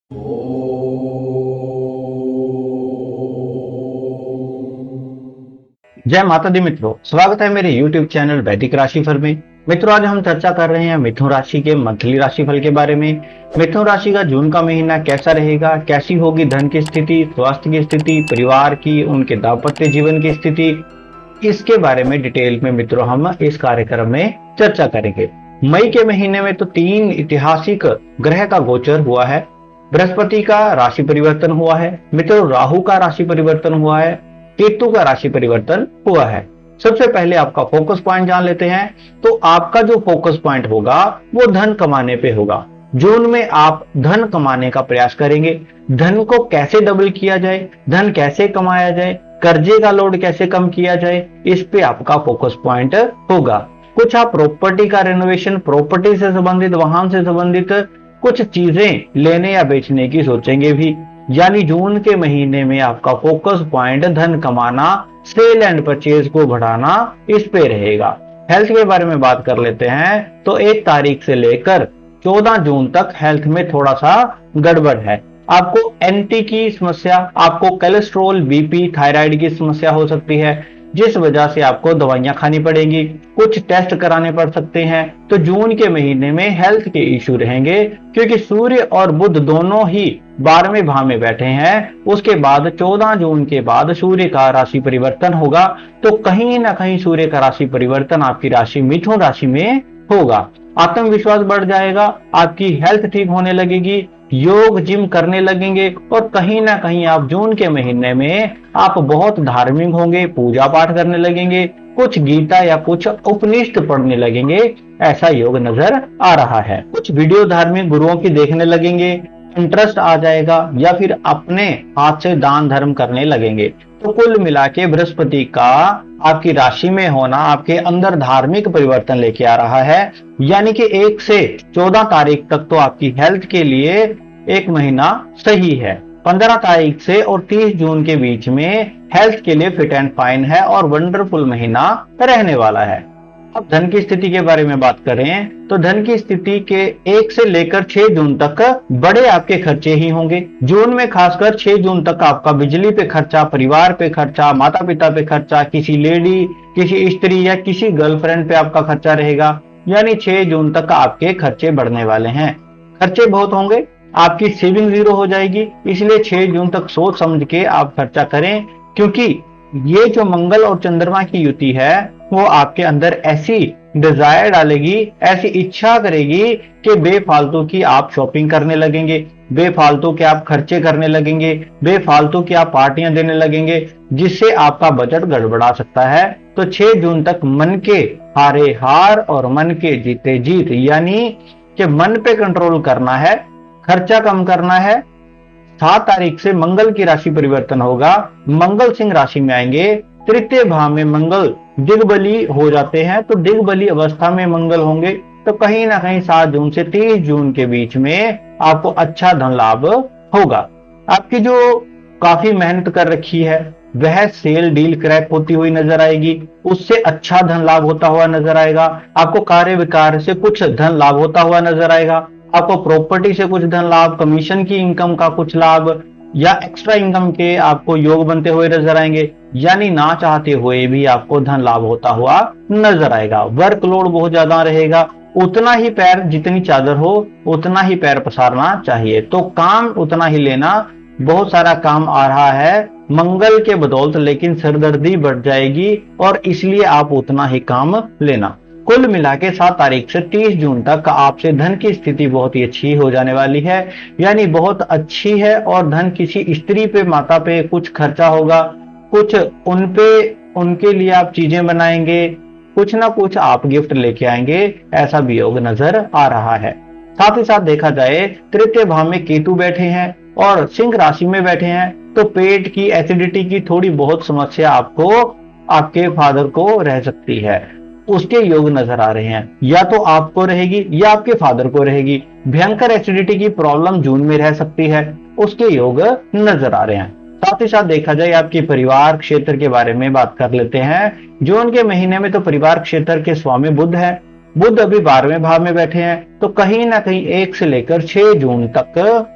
जय माता दी मित्रों, स्वागत है मेरे YouTube चैनल वैदिक राशिफल में। मित्रों, आज हम चर्चा कर रहे हैं मिथुन राशि के मंथली राशिफल के बारे में। मिथुन राशि का जून का महीना कैसा रहेगा, कैसी होगी धन की स्थिति, स्वास्थ्य की स्थिति, परिवार की, उनके दाम्पत्य जीवन की स्थिति, इसके बारे में डिटेल में मित्रों हम इस कार्यक्रम में चर्चा करेंगे। मई के महीने में तो 3 ऐतिहासिक ग्रह का गोचर हुआ है। बृहस्पति का राशि परिवर्तन हुआ है मित्रों, राहु का राशि परिवर्तन हुआ है, केतु का राशि परिवर्तन हुआ है। सबसे पहले आपका फोकस पॉइंट जान लेते हैं। तो आपका जो फोकस पॉइंट होगा वो धन कमाने पे होगा। जून में आप धन कमाने का प्रयास करेंगे। धन को कैसे डबल किया जाए, धन कैसे कमाया जाए, कर्जे का लोड कैसे कम किया जाए, इस पे आपका फोकस पॉइंट होगा। कुछ आप प्रॉपर्टी का रेनोवेशन, प्रॉपर्टी से संबंधित, वाहन से संबंधित कुछ चीजें लेने या बेचने की सोचेंगे भी। यानी जून के महीने में आपका फोकस पॉइंट धन कमाना, सेल एंड परचेज को बढ़ाना, इस पे रहेगा। हेल्थ के बारे में बात कर लेते हैं। तो 1 तारीख से लेकर 14 जून तक हेल्थ में थोड़ा सा गड़बड़ है। आपको एंटी की समस्या, आपको कोलेस्ट्रॉल, बीपी, थायराइड की समस्या हो सकती है, जिस वजह से आपको दवाइयां खानी पड़ेंगी, कुछ टेस्ट कराने पड़ सकते हैं। तो जून के महीने में हेल्थ के इश्यू रहेंगे, क्योंकि सूर्य और बुध दोनों ही 12वें भाव में बैठे हैं। उसके बाद 14 जून के बाद सूर्य का राशि परिवर्तन होगा। तो कहीं ना कहीं सूर्य का राशि परिवर्तन आपकी राशि मिथुन राशि में होगा। आत्मविश्वास बढ़ जाएगा, आपकी हेल्थ ठीक होने लगेगी, योग जिम करने लगेंगे, और कहीं ना कहीं आप जून के महीने में आप बहुत धार्मिक होंगे, पूजा पाठ करने लगेंगे, कुछ गीता या कुछ उपनिषद पढ़ने लगेंगे, ऐसा योग नजर आ रहा है। कुछ वीडियो धार्मिक गुरुओं की देखने लगेंगे, इंटरेस्ट आ जाएगा, या फिर अपने हाथ से दान धर्म करने लगेंगे। तो कुल मिला के बृहस्पति का आपकी राशि में होना आपके अंदर धार्मिक परिवर्तन लेके आ रहा है। यानी कि 1 से 14 तारीख तक तो आपकी हेल्थ के लिए एक महीना सही है। 15 तारीख से और 30 जून के बीच में हेल्थ के लिए फिट एंड फाइन है और वंडरफुल महीना रहने वाला है। अब धन की स्थिति के बारे में बात करें तो धन की स्थिति के 1 से लेकर 6 जून तक बड़े आपके खर्चे ही होंगे। जून में खासकर 6 जून तक आपका बिजली पे खर्चा, परिवार पे खर्चा, माता पिता पे खर्चा, किसी लेडी, किसी स्त्री या किसी गर्लफ्रेंड पे आपका खर्चा रहेगा। यानी 6 जून तक आपके खर्चे बढ़ने वाले हैं। खर्चे बहुत होंगे, आपकी सेविंग जीरो हो जाएगी। इसलिए 6 जून तक सोच समझ के आप खर्चा करें, क्योंकि ये जो मंगल और चंद्रमा की युति है वो आपके अंदर ऐसी डिजायर डालेगी, ऐसी इच्छा करेगी कि बेफालतू की आप शॉपिंग करने लगेंगे, बेफालतू के आप खर्चे करने लगेंगे, बेफालतू की आप पार्टियां देने लगेंगे, जिससे आपका बजट गड़बड़ा सकता है। तो 6 जून तक मन के हारे हार और मन के जीते जीत, यानी कि मन पे कंट्रोल करना है, खर्चा कम करना है। 7 तारीख से मंगल की राशि परिवर्तन होगा, मंगल सिंह राशि में आएंगे। तृतीय भाव में मंगल दिग्बली हो जाते हैं, तो दिग्बली अवस्था में मंगल होंगे। तो कहीं ना कहीं 7 जून से 30 जून के बीच में आपको अच्छा धन लाभ होगा। आपकी जो काफी मेहनत कर रखी है वह सेल डील क्रैक होती हुई नजर आएगी, उससे अच्छा धन लाभ होता हुआ नजर आएगा। आपको कार्य विकार से कुछ धन लाभ होता हुआ नजर आएगा। आपको प्रॉपर्टी से कुछ धन लाभ, कमीशन की इनकम का कुछ लाभ या एक्स्ट्रा इनकम के आपको योग बनते हुए नजर आएंगे। यानी ना चाहते हुए भी आपको धन लाभ होता हुआ नजर आएगा। वर्कलोड बहुत ज्यादा रहेगा, उतना ही पैर, जितनी चादर हो उतना ही पैर पसारना चाहिए। तो काम उतना ही लेना, बहुत सारा काम आ रहा है मंगल के बदौलत, लेकिन सिरदर्दी बढ़ जाएगी और इसलिए आप उतना ही काम लेना। कुल मिला के 7 तारीख से 30 जून तक आपसे धन की स्थिति बहुत ही अच्छी हो जाने वाली है, यानी बहुत अच्छी है। और धन किसी स्त्री पे, माता पे कुछ खर्चा होगा, कुछ उन पे, उनके लिए आप चीजें बनाएंगे, कुछ ना कुछ आप गिफ्ट लेके आएंगे, ऐसा भी योग नजर आ रहा है। साथ ही साथ देखा जाए तृतीय भाव में केतु बैठे हैं और सिंह राशि में बैठे हैं, तो पेट की, एसिडिटी की थोड़ी बहुत समस्या आपको, आपके फादर को रह सकती है, उसके योग नजर आ रहे हैं। या तो आपको रहेगी या आपके फादर को रहेगी। भयंकर एसिडिटी की प्रॉब्लम जून में रह सकती है, उसके योग नजर आ रहे हैं। साथ ही साथ देखा जाए आपके परिवार क्षेत्र के बारे में बात कर लेते हैं। जून के महीने में तो परिवार क्षेत्र के स्वामी बुध है, बुध अभी 12वें भाव में बैठे हैं, तो कहीं ना कहीं 1 से लेकर 6 जून तक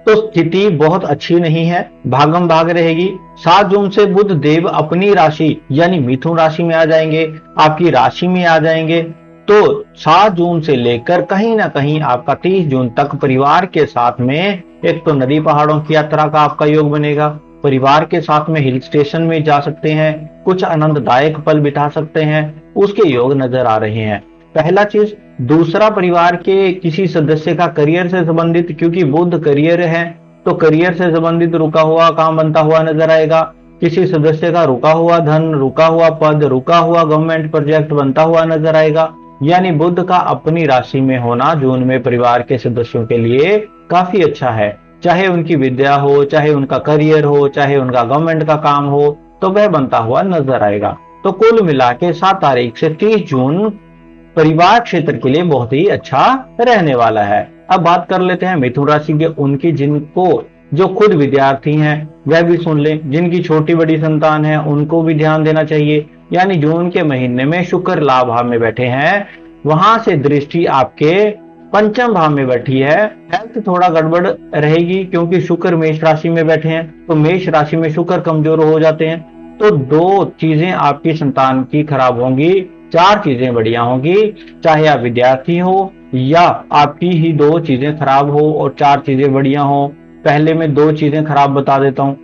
तो स्थिति बहुत अच्छी नहीं है, भागम भाग रहेगी। 7 जून से बुध देव अपनी राशि यानी मिथुन राशि में आ जाएंगे, आपकी राशि में आ जाएंगे। तो 7 जून से लेकर कहीं ना कहीं आपका 30 जून तक परिवार के साथ में एक तो नदी पहाड़ों की यात्रा का आपका योग बनेगा, परिवार के साथ में हिल स्टेशन में जा सकते हैं, कुछ आनंददायक पल बिता सकते हैं, उसके योग नजर आ रहे हैं। पहला चीज। दूसरा, परिवार के किसी सदस्य का करियर से संबंधित, क्योंकि बुध करियर है तो करियर से संबंधित रुका हुआ काम बनता हुआ नजर आएगा। किसी सदस्य का रुका हुआ धन, रुका हुआ पद, रुका हुआ गवर्नमेंट प्रोजेक्ट बनता हुआ नजर आएगा। यानी बुध का अपनी राशि में होना जून में परिवार के सदस्यों के लिए काफी अच्छा है। चाहे उनकी विद्या हो, चाहे उनका करियर हो, चाहे उनका गवर्नमेंट का काम हो, तो वह बनता हुआ नजर आएगा। तो कुल मिला के 7 तारीख से 30 जून परिवार क्षेत्र के लिए बहुत ही अच्छा रहने वाला है। अब बात कर लेते हैं मिथुन राशि के उनकी जिनको जो खुद विद्यार्थी हैं वह भी सुन लें, जिनकी छोटी बड़ी संतान है उनको भी ध्यान देना चाहिए। यानी जून के महीने में शुक्र लाभ भाव में बैठे हैं, वहां से दृष्टि आपके पंचम भाव में बैठी है। हेल्थ थोड़ा गड़बड़ रहेगी क्योंकि शुक्र मेष राशि में बैठे हैं, तो मेष राशि में शुक्र कमजोर हो जाते हैं। तो 2 चीजें आपकी संतान की खराब होंगी, 4 चीजें बढ़िया होंगी। चाहे आप विद्यार्थी हो या आपकी ही 2 चीजें खराब हो और 4 चीजें बढ़िया हो। पहले मैं 2 चीजें खराब बता देता हूँ।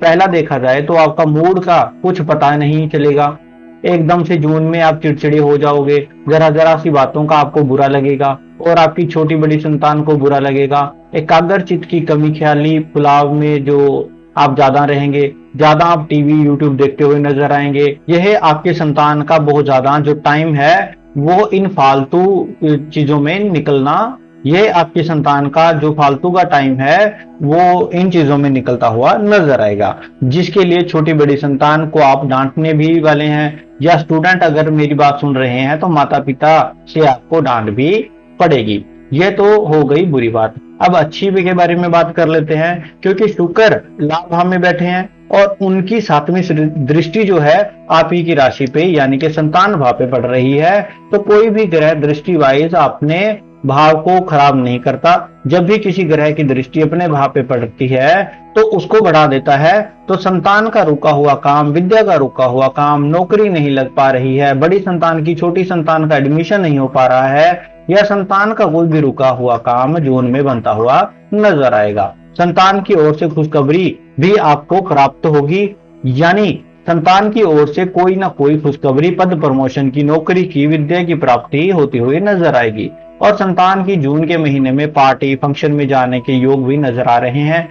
पहला देखा जाए तो आपका मूड का कुछ पता नहीं चलेगा, एकदम से जून में आप चिड़चिड़े हो जाओगे, जरा जरा सी बातों का आपको बुरा लगेगा और आपकी छोटी बड़ी संतान को बुरा लगेगा। एकाग्रचित्त की कमी ख्याली फुलाव में जो आप ज्यादा रहेंगे, ज्यादा आप टीवी यूट्यूब देखते हुए नजर आएंगे। यह आपके संतान का बहुत ज्यादा जो टाइम है वो इन फालतू चीजों में निकलना, यह आपकी संतान का जो फालतू का टाइम है वो इन चीजों में निकलता हुआ नजर आएगा, जिसके लिए छोटी बड़ी संतान को आप डांटने भी वाले हैं। या स्टूडेंट अगर मेरी बात सुन रहे हैं तो माता पिता से आपको डांट भी पड़ेगी। ये तो हो गई बुरी बात। अब अच्छी भी के बारे में बात कर लेते हैं, क्योंकि शुक्र लाभ भाव में बैठे हैं और उनकी 7वीं दृष्टि जो है आप ही की राशि पे यानी कि संतान भाव पे पड़ रही है। तो कोई भी ग्रह दृष्टि वाइज अपने भाव को खराब नहीं करता। जब भी किसी ग्रह की दृष्टि अपने भाव पे पड़ती है तो उसको बढ़ा देता है। तो संतान का रुका हुआ काम, विद्या का रुका हुआ काम, नौकरी नहीं लग पा रही है, बड़ी संतान की छोटी संतान का एडमिशन नहीं हो पा रहा है, या संतान का कोई भी रुका हुआ काम जून में बनता हुआ नजर आएगा। संतान की ओर से खुशखबरी भी आपको प्राप्त होगी, यानी संतान की ओर से कोई ना कोई खुशखबरी, पद प्रमोशन की, नौकरी की, विद्या की प्राप्ति होती हुई नजर आएगी। और संतान की जून के महीने में पार्टी फंक्शन में जाने के योग भी नजर आ रहे हैं।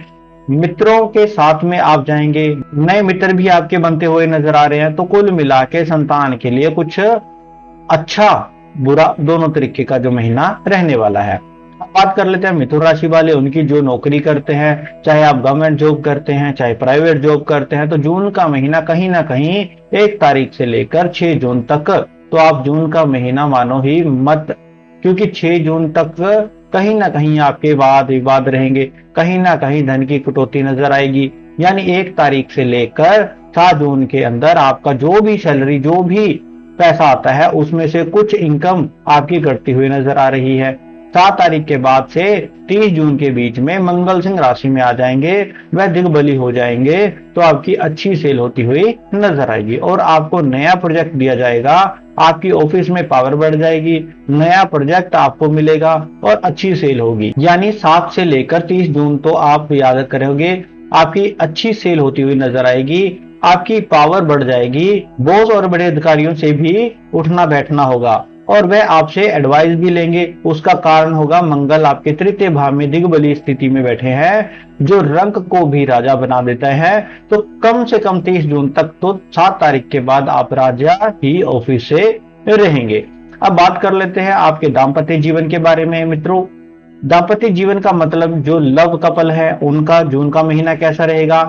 मित्रों के साथ में आप जाएंगे, नए मित्र भी आपके बनते हुए नजर आ रहे हैं। तो कुल मिला के संतान के लिए कुछ अच्छा बुरा दोनों तरीके का जो महीना रहने वाला है। बात कर लेते हैं मिथुन राशि वाले उनकी जो नौकरी करते हैं, चाहे आप गवर्नमेंट जॉब करते हैं चाहे प्राइवेट जॉब करते हैं, तो जून का महीना कहीं ना कहीं 1 तारीख से लेकर 6 जून तक, तो आप जून का महीना मानो ही मत, क्योंकि 6 जून तक कहीं ना कहीं आपके वाद विवाद रहेंगे, कहीं ना कहीं धन की कटौती नजर आएगी। यानी 1 तारीख से लेकर 7 जून के अंदर आपका जो भी सैलरी, जो भी पैसा आता है उसमें से कुछ इनकम आपकी घटती हुई नजर आ रही है। 7 तारीख के बाद से 30 जून के बीच में मंगल सिंह राशि में आ जाएंगे, वह दिग्बली हो जाएंगे, तो आपकी अच्छी सेल होती हुई नजर आएगी और आपको नया प्रोजेक्ट दिया जाएगा। आपकी ऑफिस में पावर बढ़ जाएगी, नया प्रोजेक्ट आपको मिलेगा और अच्छी सेल होगी। यानी 7 से लेकर 30 जून तो आप याद करोगे, आपकी अच्छी सेल होती हुई नजर आएगी, आपकी पावर बढ़ जाएगी, बॉस और बड़े अधिकारियों से भी उठना बैठना होगा और वह आपसे एडवाइस भी लेंगे। उसका कारण होगा मंगल आपके 3य भाव में दिग्बली स्थिति में बैठे हैं, जो रंग को भी राजा बना देता है। तो कम से कम 30 जून तक, तो 7 तारीख के बाद आप राजा ही ऑफिस से रहेंगे। अब बात कर लेते हैं आपके दाम्पत्य जीवन के बारे में। मित्रों, दाम्पत्य जीवन का मतलब जो लव कपल है उनका जून का महीना कैसा रहेगा,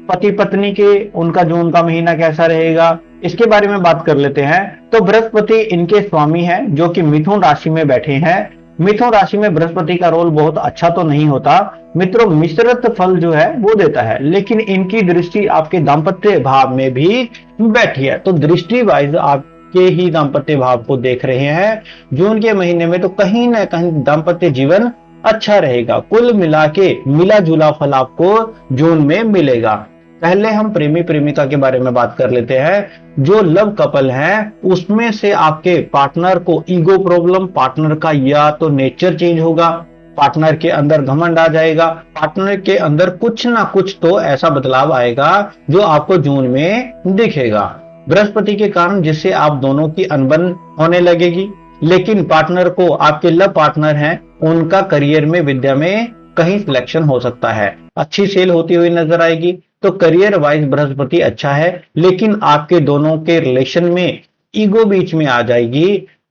पति पत्नी के उनका जून का महीना कैसा रहेगा, इसके बारे में बात कर लेते हैं। तो बृहस्पति इनके स्वामी हैं, जो कि मिथुन राशि में बैठे हैं। मिथुन राशि में बृहस्पति का रोल बहुत अच्छा तो नहीं होता मित्रों, मिश्रित फल जो है वो देता है, लेकिन इनकी दृष्टि आपके दाम्पत्य भाव में भी बैठी है। तो दृष्टि वाइज आप के ही दाम्पत्य भाव को देख रहे हैं जून के महीने में, तो कहीं ना कहीं दाम्पत्य जीवन अच्छा रहेगा। कुल मिला के मिला जुला फल आपको जून में मिलेगा। पहले हम प्रेमी प्रेमिका के बारे में बात कर लेते हैं। जो लव कपल है उसमें से आपके पार्टनर को ईगो प्रॉब्लम, पार्टनर का या तो नेचर चेंज होगा, पार्टनर के अंदर घमंड आ जाएगा, पार्टनर के अंदर कुछ ना कुछ तो ऐसा बदलाव आएगा जो आपको जून में दिखेगा बृहस्पति के कारण, जिससे आप दोनों की अनबन होने लगेगी। लेकिन पार्टनर को, आपके लव पार्टनर हैं, उनका करियर में, विद्या में कहीं सिलेक्शन हो सकता है, अच्छी सेल होती हुई नजर आएगी। तो करियर वाइज बृहस्पति अच्छा है, लेकिन आपके दोनों के रिलेशन में ईगो बीच में आ जाएगी।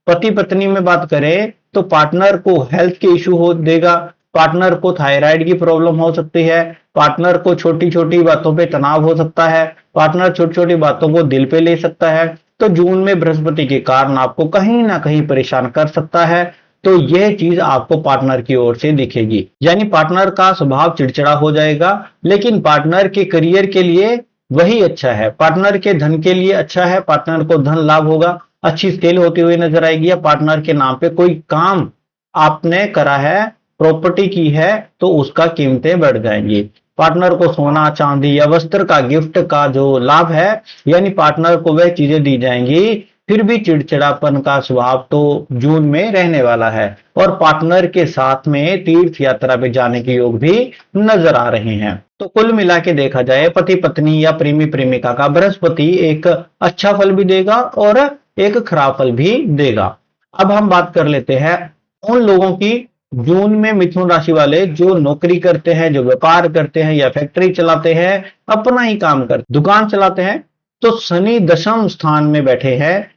पति पत्नी में बात करें तो पार्टनर को हेल्थ के इशू हो देगा, पार्टनर को थायराइड की प्रॉब्लम हो सकती है, पार्टनर को छोटी छोटी बातों पे तनाव हो सकता है, पार्टनर छोटी छोटी बातों को दिल पे ले सकता है। तो जून में बृहस्पति के कारण आपको कहीं ना कहीं परेशान कर सकता है। तो यह चीज आपको पार्टनर की ओर से दिखेगी, यानी पार्टनर का स्वभाव चिड़चिड़ा हो जाएगा। लेकिन पार्टनर के करियर के लिए वही अच्छा है, पार्टनर के धन के लिए अच्छा है, पार्टनर को धन लाभ होगा, अच्छी सेल होती हुई नजर आएगी। या पार्टनर के नाम पे कोई काम आपने करा है, प्रॉपर्टी की है, तो उसका कीमतें बढ़ जाएंगी। पार्टनर को सोना चांदी या वस्त्र का गिफ्ट का जो लाभ है, यानी पार्टनर को वह चीजें दी जाएंगी। फिर भी चिड़चिड़ापन का स्वभाव तो जून में रहने वाला है। और पार्टनर के साथ में तीर्थ यात्रा पे जाने के योग भी नजर आ रहे हैं। तो कुल मिला के देखा जाए, पति पत्नी या प्रेमी प्रेमिका का बृहस्पति एक अच्छा फल भी देगा और एक खराब फल भी देगा। अब हम बात कर लेते हैं उन लोगों की, जून में मिथुन राशि वाले जो नौकरी करते हैं, जो व्यापार करते हैं या फैक्ट्री चलाते हैं, अपना ही काम करते, दुकान चलाते हैं। तो शनि दशम स्थान में बैठे हैं,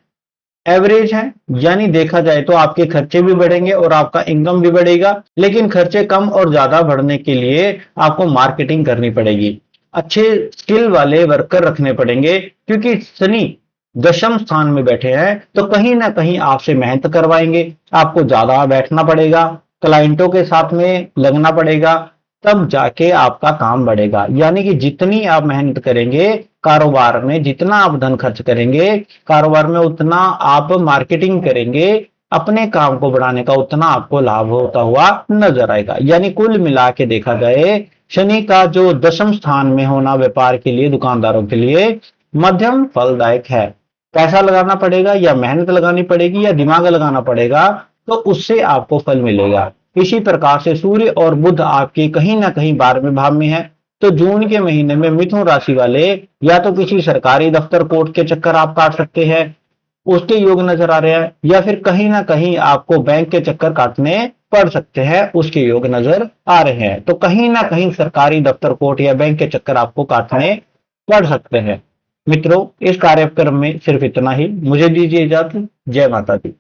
एवरेज है, यानी देखा जाए तो आपके खर्चे भी बढ़ेंगे और आपका इनकम भी बढ़ेगा। लेकिन खर्चे कम और ज्यादा बढ़ने के लिए आपको मार्केटिंग करनी पड़ेगी, अच्छे स्किल वाले वर्कर रखने पड़ेंगे, क्योंकि शनि दशम स्थान में बैठे हैं। तो कहीं ना कहीं आपसे मेहनत करवाएंगे, आपको ज्यादा बैठना पड़ेगा, क्लाइंटों के साथ में लगना पड़ेगा, तब जाके आपका काम बढ़ेगा। यानी कि जितनी आप मेहनत करेंगे कारोबार में, जितना आप धन खर्च करेंगे कारोबार में, उतना आप मार्केटिंग करेंगे, अपने काम को बढ़ाने का उतना आपको लाभ होता हुआ नजर आएगा। यानी कुल मिला के देखा जाए, शनि का जो दशम स्थान में होना व्यापार के लिए, दुकानदारों के लिए मध्यम फलदायक है। पैसा लगाना पड़ेगा या मेहनत लगानी पड़ेगी या दिमाग लगाना पड़ेगा, तो उससे आपको फल मिलेगा। इसी प्रकार से सूर्य और बुध आपके कहीं ना कहीं 12वें भाव में है। तो जून के महीने में मिथुन राशि वाले या तो किसी सरकारी दफ्तर कोर्ट के चक्कर आप काट सकते हैं, उसके योग नजर आ रहे हैं, या फिर कहीं ना कहीं आपको बैंक के चक्कर काटने पड़ सकते हैं, उसके योग नजर आ रहे हैं। तो कहीं ना कहीं सरकारी दफ्तर कोर्ट या बैंक के चक्कर आपको काटने पड़ सकते हैं। मित्रों, इस कार्यक्रम में सिर्फ इतना ही। मुझे दीजिए इजाजत। जय माता दी।